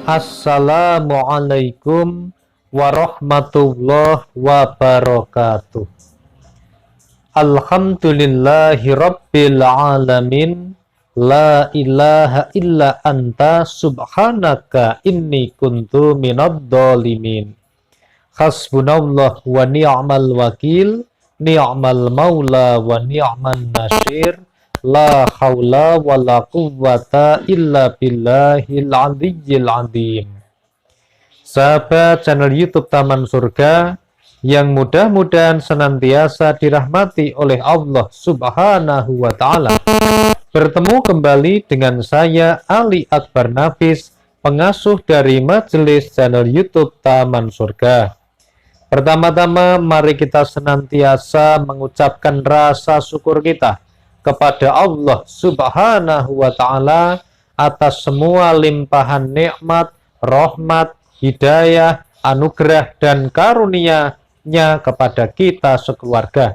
Assalamualaikum warahmatullahi wabarakatuh. Alhamdulillahi rabbil alamin. La ilaha illa anta subhanaka inni kuntu minadh dhalimin. Hasbunallah wa ni'mal wakil, ni'mal maula wa ni'man nasir. La haula wa la quwwata illa billahil aliyyil azim. Sahabat channel YouTube Taman Surga yang mudah-mudahan senantiasa dirahmati oleh Allah Subhanahu wa taala. Bertemu kembali dengan saya Ali Akbar Nafis, pengasuh dari majelis channel YouTube Taman Surga. Pertama-tama mari kita senantiasa mengucapkan rasa syukur kita kepada Allah Subhanahu wa taala atas semua limpahan nikmat, rahmat, hidayah, anugerah dan karunia-Nya kepada kita sekeluarga.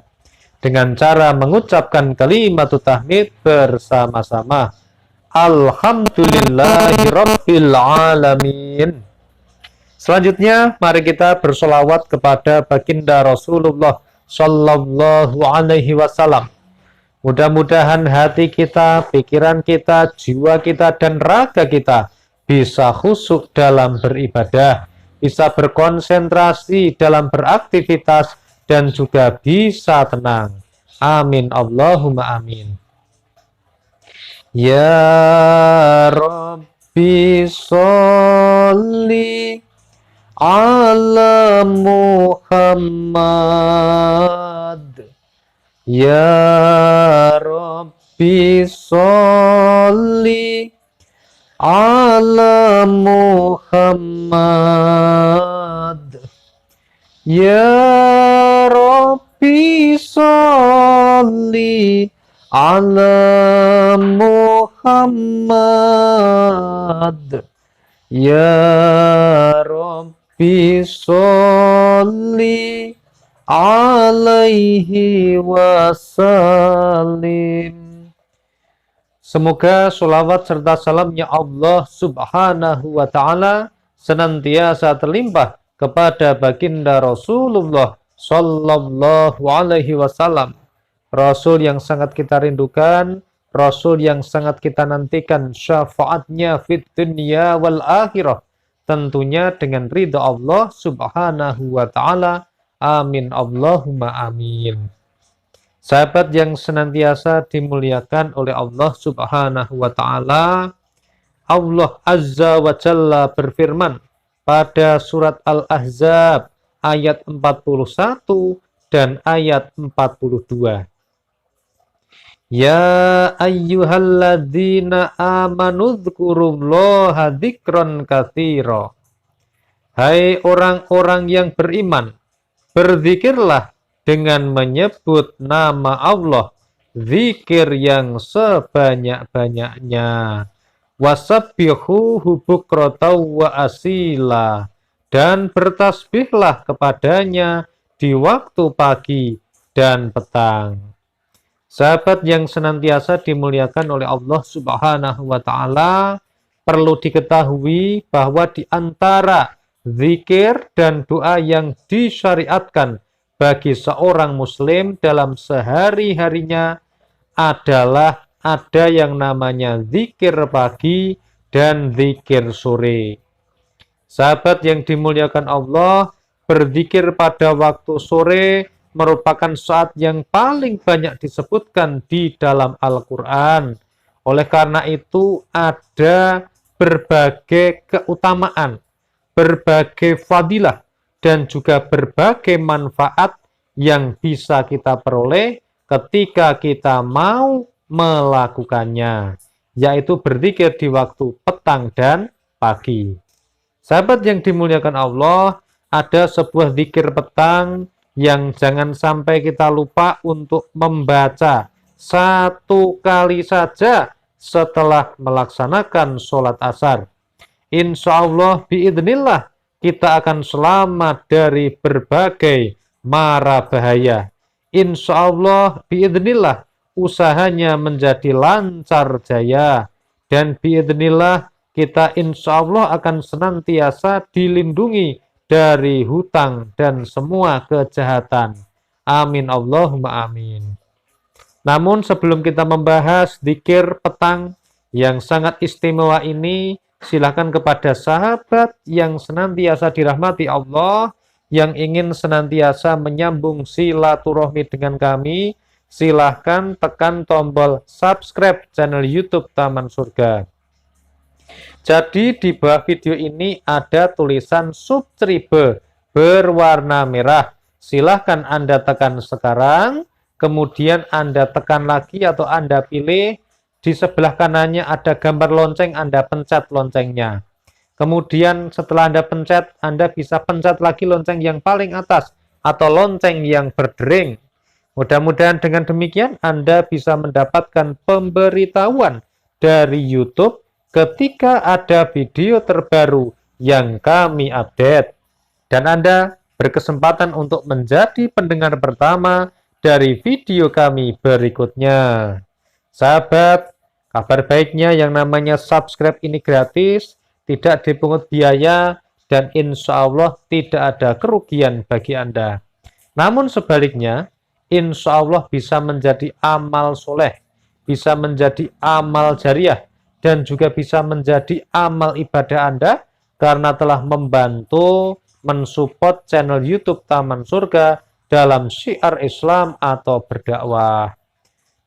Dengan cara mengucapkan kalimat tahmid bersama-sama. Alhamdulillahirabbil alamin. Selanjutnya mari kita bersolawat kepada baginda Rasulullah Sallallahu Alaihi Wasallam. Mudah-mudahan hati kita, pikiran kita, jiwa kita, dan raga kita bisa khusyuk dalam beribadah, bisa berkonsentrasi dalam beraktivitas, dan juga bisa tenang. Amin. Allahumma amin. Ya Rabbi sholli ala Muhammad. Ya Rabbi sholli ala Muhammad. Ya Rabbi sholli ala Muhammad. Ya Rabbi sholli alaihi wasallim. Semoga sholawat serta salamnya Allah Subhanahu wa ta'ala senantiasa terlimpah kepada baginda Rasulullah Sallallahu Alaihi Wasallam. Rasul yang sangat kita rindukan, Rasul yang sangat kita nantikan syafaatnya fit dunya wal akhirah, tentunya dengan ridha Allah Subhanahu wa ta'ala. Amin. Allahumma amin. Sahabat yang senantiasa dimuliakan oleh Allah Subhanahu wa ta'ala, Allah Azza wa Jalla berfirman pada surat Al-Ahzab ayat 41 dan ayat 42. Ya ayyuhalladzina amanu dzkurullaha dzikran katsira. Hai orang-orang yang beriman, berzikirlah dengan menyebut nama Allah, zikir yang sebanyak-banyaknya. Wasabbihuhu bukratan wa asila, dan bertasbihlah kepadanya di waktu pagi dan petang. Sahabat yang senantiasa dimuliakan oleh Allah Subhanahu wa ta'ala, perlu diketahui bahwa di antara zikir dan doa yang disyariatkan bagi seorang muslim dalam sehari-harinya adalah ada yang namanya zikir pagi dan zikir sore. Sahabat yang dimuliakan Allah, berzikir pada waktu sore merupakan saat yang paling banyak disebutkan di dalam Al-Quran. Oleh karena itu ada berbagai keutamaan, berbagai fadilah, dan juga berbagai manfaat yang bisa kita peroleh ketika kita mau melakukannya, yaitu berzikir di waktu petang dan pagi. Sahabat yang dimuliakan Allah, ada sebuah zikir petang yang jangan sampai kita lupa untuk membaca satu kali saja setelah melaksanakan sholat asar. Insya Allah biidznillah kita akan selamat dari berbagai mara bahaya. Insya Allah biidznillah usahanya menjadi lancar jaya. Dan biidznillah kita insya Allah akan senantiasa dilindungi dari hutang dan semua kejahatan. Amin Allahumma amin. Namun sebelum kita membahas dzikir petang yang sangat istimewa ini, silakan kepada sahabat yang senantiasa dirahmati Allah, yang ingin senantiasa menyambung silaturahmi dengan kami, silahkan tekan tombol subscribe channel YouTube Taman Surga. Jadi di bawah video ini ada tulisan subscribe berwarna merah. Silahkan Anda tekan sekarang, kemudian Anda tekan lagi atau Anda pilih. Di sebelah kanannya ada gambar lonceng, Anda pencet loncengnya. Kemudian setelah Anda pencet, Anda bisa pencet lagi lonceng yang paling atas atau lonceng yang berdering. Mudah-mudahan dengan demikian Anda bisa mendapatkan pemberitahuan dari YouTube ketika ada video terbaru yang kami update. Dan Anda berkesempatan untuk menjadi pendengar pertama dari video kami berikutnya. Sahabat, kabar baiknya yang namanya subscribe ini gratis, tidak dipungut biaya, dan insya Allah tidak ada kerugian bagi Anda. Namun sebaliknya, insya Allah bisa menjadi amal soleh, bisa menjadi amal jariah, dan juga bisa menjadi amal ibadah Anda karena telah membantu mensupport channel YouTube Taman Surga dalam syiar Islam atau berdakwah.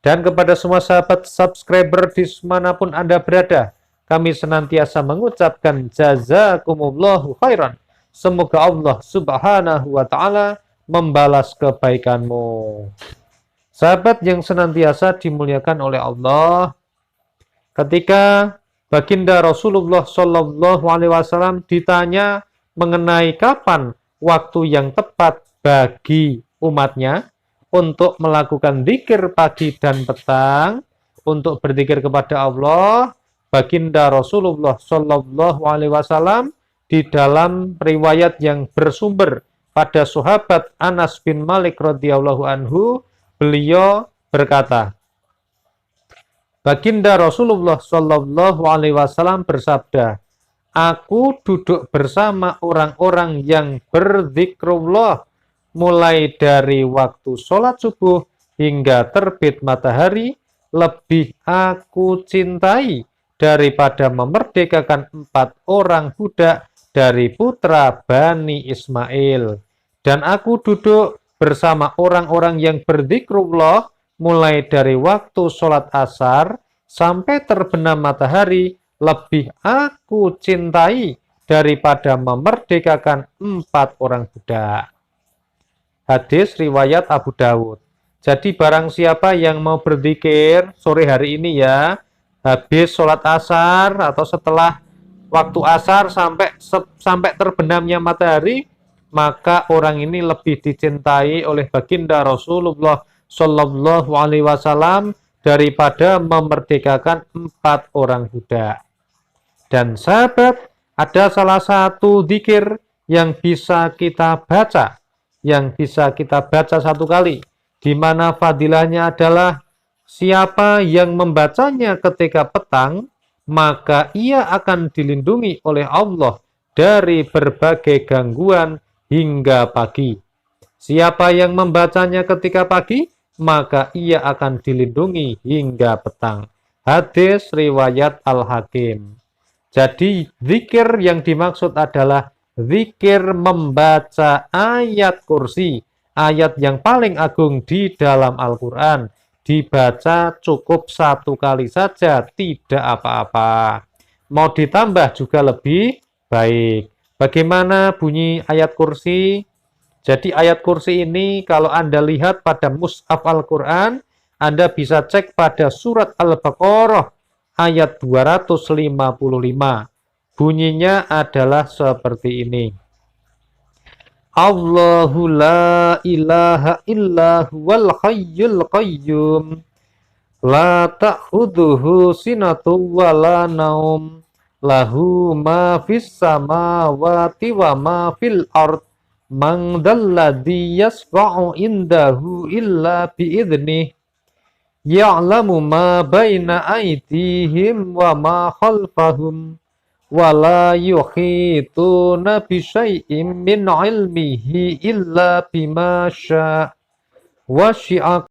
Dan kepada semua sahabat subscriber dimanapun Anda berada, kami senantiasa mengucapkan jazakumullahu khairan. Semoga Allah subhanahu wa ta'ala membalas kebaikanmu. Sahabat yang senantiasa dimuliakan oleh Allah, ketika Baginda Rasulullah Shallallahu Alaihi Wasallam ditanya mengenai kapan waktu yang tepat bagi umatnya untuk melakukan zikir pagi dan petang, untuk berzikir kepada Allah, Baginda Rasulullah Shallallahu Alaihi Wasallam di dalam riwayat yang bersumber pada sahabat Anas bin Malik radhiyallahu anhu, beliau berkata, Baginda Rasulullah Shallallahu Alaihi Wasallam bersabda, aku duduk bersama orang-orang yang berzikrullah mulai dari waktu sholat subuh hingga terbit matahari, lebih aku cintai daripada memerdekakan 4 orang budak dari putra Bani Ismail. Dan aku duduk bersama orang-orang yang berzikrullah mulai dari waktu sholat asar sampai terbenam matahari, lebih aku cintai daripada memerdekakan 4 orang budak. Hadis riwayat Abu Dawud. Jadi barang siapa yang mau berzikir sore hari ini ya, habis sholat asar atau setelah waktu asar sampai terbenamnya matahari, maka orang ini lebih dicintai oleh Baginda Rasulullah Shallallahu Alaihi Wasallam daripada memerdekakan 4 orang budak. Dan sahabat, ada salah satu zikir yang bisa kita baca, satu kali, di mana fadilahnya adalah siapa yang membacanya ketika petang, maka ia akan dilindungi oleh Allah dari berbagai gangguan hingga pagi. Siapa yang membacanya ketika pagi, maka ia akan dilindungi hingga petang. Hadis riwayat Al-Hakim. Jadi zikir yang dimaksud adalah zikir membaca ayat kursi, ayat yang paling agung di dalam Al-Quran. Dibaca cukup 1 kali saja, tidak apa-apa. Mau ditambah juga lebih baik. Bagaimana bunyi ayat kursi? Jadi ayat kursi ini kalau Anda lihat pada mushaf Al-Quran, Anda bisa cek pada surat Al-Baqarah ayat 255. Bunyinya adalah seperti ini. Allahu la ilaha illa huwal hayyul qayyum la ta'khudhuhu sinatun wa la naum lahu ma fis samawati wa ma fil ard man dalladhi yasfa'u indahu illa bi'idhnih ya'lamu ma baina aydihim wa ma khalfahum wala yuhituna bisyai'im min ilmihi illa bima syaa wasi'a